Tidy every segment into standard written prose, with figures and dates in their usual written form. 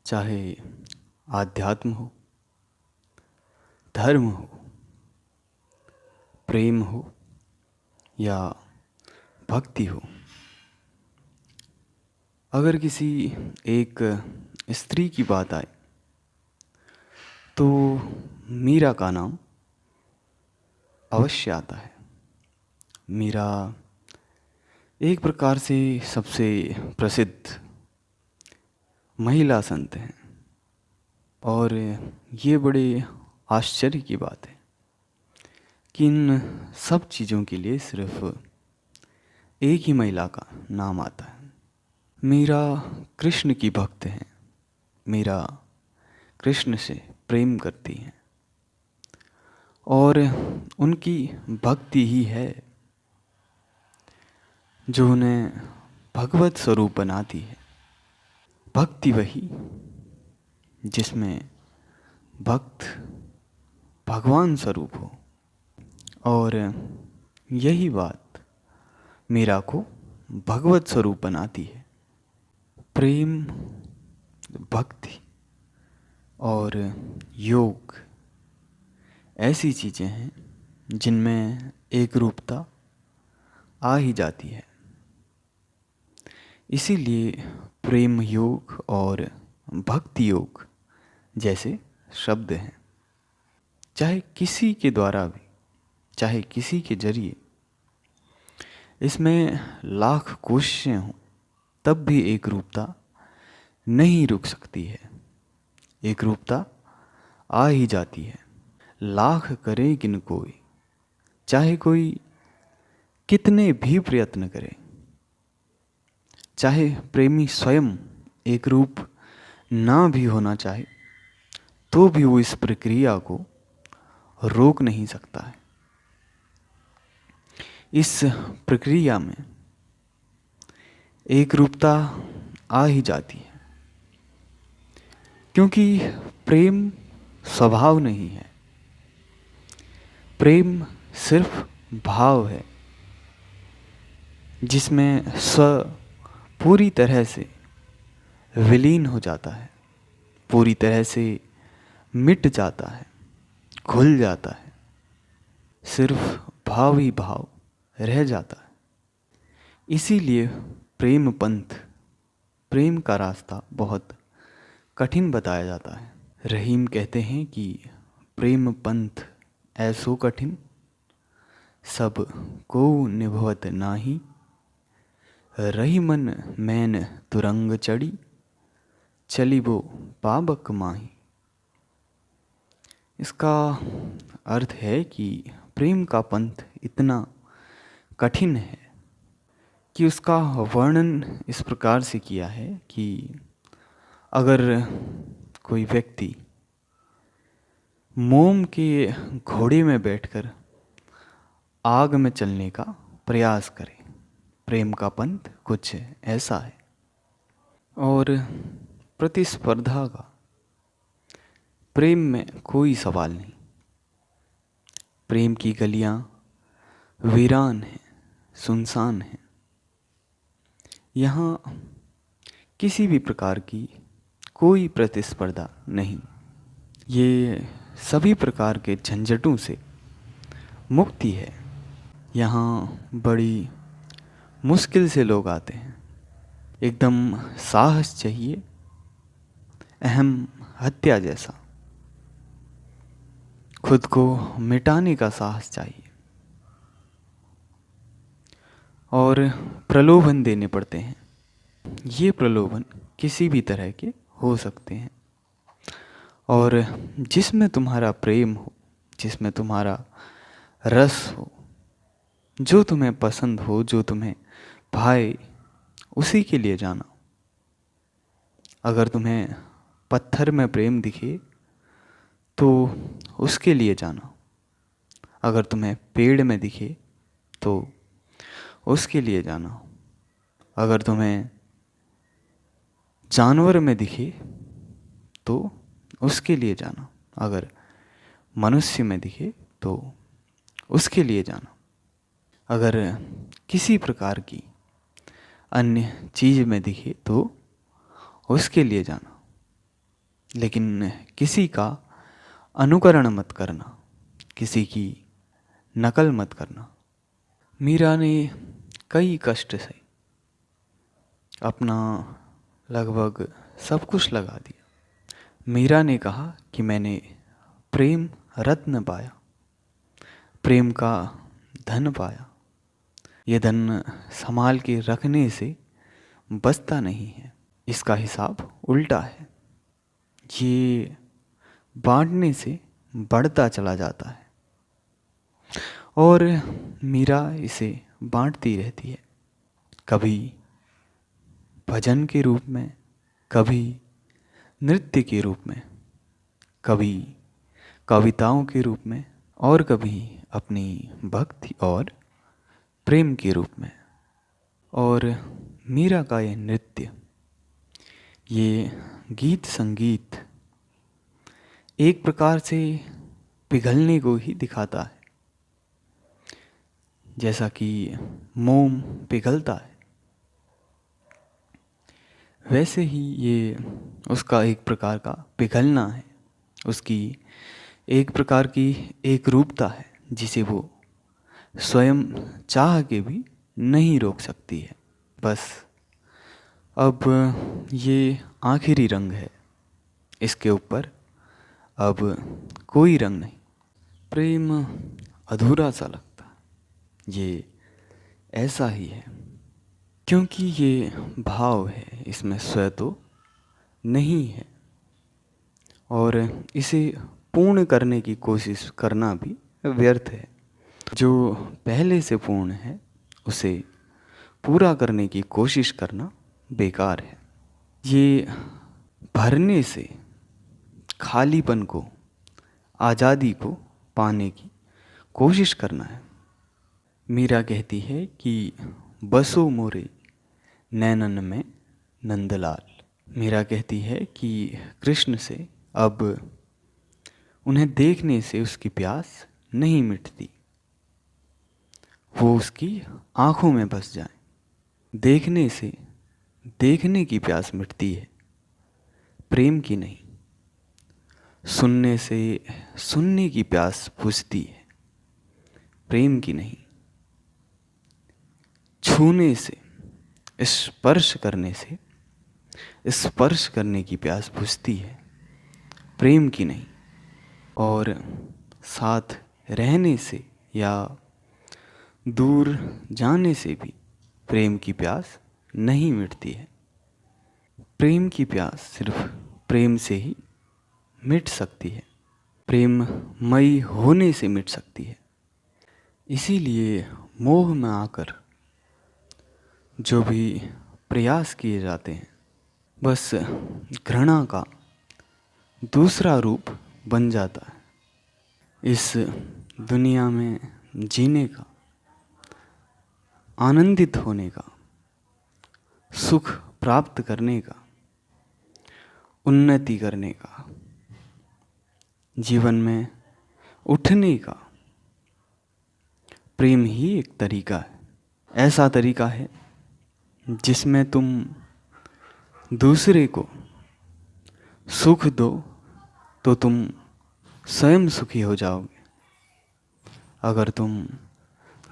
चाहे आध्यात्म हो, धर्म हो, प्रेम हो या भक्ति हो। अगर किसी एक स्त्री की बात आए तो मीरा का नाम अवश्य आता है। मीरा एक प्रकार से सबसे प्रसिद्ध महिला संत हैं और ये बड़े आश्चर्य की बात है कि इन सब चीज़ों के लिए सिर्फ एक ही महिला का नाम आता है। मीरा कृष्ण की भक्त हैं। मीरा कृष्ण से प्रेम करती हैं और उनकी भक्ति ही है जो उन्हें भगवत स्वरूप बनाती है। भक्ति वही जिसमें भक्त भगवान स्वरूप हो, और यही बात मीरा को भगवत स्वरूप बनाती है। प्रेम, भक्ति और योग ऐसी चीज़ें हैं जिनमें एक रूपता आ ही जाती है। इसीलिए प्रेम योग और भक्ति योग जैसे शब्द हैं, चाहे किसी के द्वारा भी, चाहे किसी के जरिए इसमें लाख कोशिशें हों तब भी एक रूपता नहीं रुक सकती है। एक रूपता आ ही जाती है। लाख करे किन कोई, चाहे कोई कितने भी प्रयत्न करे, चाहे प्रेमी स्वयं एक रूप ना भी होना चाहे तो भी वो इस प्रक्रिया को रोक नहीं सकता है। इस प्रक्रिया में एक रूपता आ ही जाती है, क्योंकि प्रेम स्वभाव नहीं है। प्रेम सिर्फ भाव है जिसमें स्व पूरी तरह से विलीन हो जाता है, पूरी तरह से मिट जाता है, घुल जाता है। सिर्फ भाव ही भाव रह जाता है। इसीलिए प्रेम पंथ, प्रेम का रास्ता बहुत कठिन बताया जाता है। रहीम कहते हैं कि प्रेम पंथ ऐसो कठिन, सब को निभवत नाही। रही मन मैन तुरंग चढ़ी, चली वो पाबक माही। इसका अर्थ है कि प्रेम का पंथ इतना कठिन है कि उसका वर्णन इस प्रकार से किया है कि अगर कोई व्यक्ति मोम के घोड़े में बैठकर आग में चलने का प्रयास करे, प्रेम का पंथ कुछ ऐसा है। और प्रतिस्पर्धा का प्रेम में कोई सवाल नहीं। प्रेम की गलियां वीरान हैं, सुनसान हैं। यहाँ किसी भी प्रकार की कोई प्रतिस्पर्धा नहीं। ये सभी प्रकार के झंझटों से मुक्ति है। यहाँ बड़ी मुश्किल से लोग आते हैं। एकदम साहस चाहिए, अहम हत्या जैसा। खुद को मिटाने का साहस चाहिए और प्रलोभन देने पड़ते हैं। ये प्रलोभन किसी भी तरह के हो सकते हैं, और जिसमें तुम्हारा प्रेम हो, जिसमें तुम्हारा रस हो, जो तुम्हें पसंद हो, जो तुम्हें भाए, उसी के लिए जाना। अगर तुम्हें पत्थर में प्रेम दिखे तो उसके लिए जाना। अगर तुम्हें पेड़ में दिखे तो उसके लिए जाना। अगर तुम्हें जानवर में दिखे तो उसके लिए जाना। अगर मनुष्य में दिखे तो उसके लिए जाना। अगर किसी प्रकार की अन्य चीज़ में दिखे तो उसके लिए जाना। लेकिन किसी का अनुकरण मत करना, किसी की नकल मत करना। मीरा ने कई कष्ट सहे, अपना लगभग सब कुछ लगा दिया। मीरा ने कहा कि मैंने प्रेम रत्न पाया, प्रेम का धन पाया। ये धन संभाल के रखने से बचता नहीं है, इसका हिसाब उल्टा है। ये बांटने से बढ़ता चला जाता है और मीरा इसे बांटती रहती है, कभी भजन के रूप में, कभी नृत्य के रूप में, कभी कविताओं के रूप में और कभी अपनी भक्ति और प्रेम के रूप में। और मीरा का यह नृत्य, ये गीत संगीत एक प्रकार से पिघलने को ही दिखाता है, जैसा कि मोम पिघलता है, वैसे ही ये उसका एक प्रकार का पिघलना है, उसकी एक प्रकार की एक रूपता है जिसे वो स्वयं चाह के भी नहीं रोक सकती है। बस अब ये आखिरी रंग है, इसके ऊपर अब कोई रंग नहीं। प्रेम अधूरा सा लगता है, ये ऐसा ही है, क्योंकि ये भाव है, इसमें स्व तो नहीं है और इसे पूर्ण करने की कोशिश करना भी व्यर्थ है। जो पहले से पूर्ण है उसे पूरा करने की कोशिश करना बेकार है। ये भरने से खालीपन को, आज़ादी को पाने की कोशिश करना है। मीरा कहती है कि बसो मोरे नैनन में नंदलाल। मीरा कहती है कि कृष्ण से अब उन्हें देखने से उसकी प्यास नहीं मिटती, वो उसकी आंखों में बस जाए। देखने से देखने की प्यास मिटती है, प्रेम की नहीं। सुनने से सुनने की प्यास बुझती है, प्रेम की नहीं। छूने से, स्पर्श करने से स्पर्श करने की प्यास बुझती है, प्रेम की नहीं। और साथ रहने से या दूर जाने से भी प्रेम की प्यास नहीं मिटती है। प्रेम की प्यास सिर्फ प्रेम से ही मिट सकती है, प्रेममयी होने से मिट सकती है। इसीलिए मोह में आकर जो भी प्रयास किए जाते हैं, बस घृणा का दूसरा रूप बन जाता है। इस दुनिया में जीने का, आनंदित होने का, सुख प्राप्त करने का, उन्नति करने का, जीवन में उठने का प्रेम ही एक तरीका है। ऐसा तरीका है जिसमें तुम दूसरे को सुख दो तो तुम स्वयं सुखी हो जाओगे। अगर तुम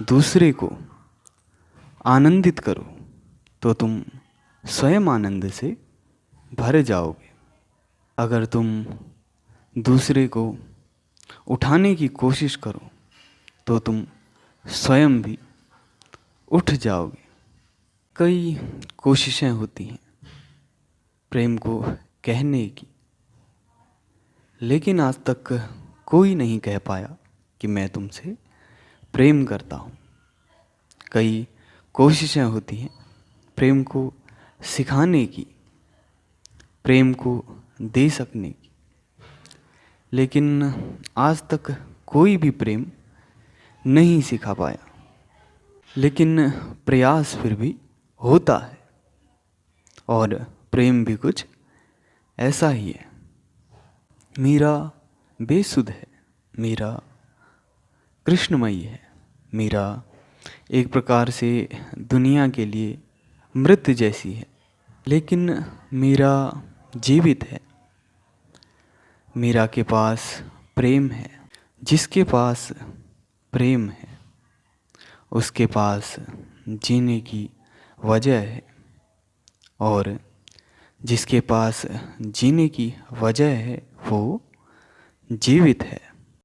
दूसरे को आनंदित करो तो तुम स्वयं आनंद से भर जाओगे। अगर तुम दूसरे को उठाने की कोशिश करो तो तुम स्वयं भी उठ जाओगे। कई कोशिशें होती हैं प्रेम को कहने की, लेकिन आज तक कोई नहीं कह पाया कि मैं तुमसे प्रेम करता हूँ। कई कोशिशें होती हैं प्रेम को सिखाने की, प्रेम को दे सकने की, लेकिन आज तक कोई भी प्रेम नहीं सिखा पाया। लेकिन प्रयास फिर भी होता है और प्रेम भी कुछ ऐसा ही है। मीरा बेसुध है, मीरा कृष्णमयी है, मीरा एक प्रकार से दुनिया के लिए मृत जैसी है, लेकिन मीरा जीवित है, मीरा के पास प्रेम है। जिसके पास प्रेम है उसके पास जीने की वजह है, और जिसके पास जीने की वजह है वो जीवित है।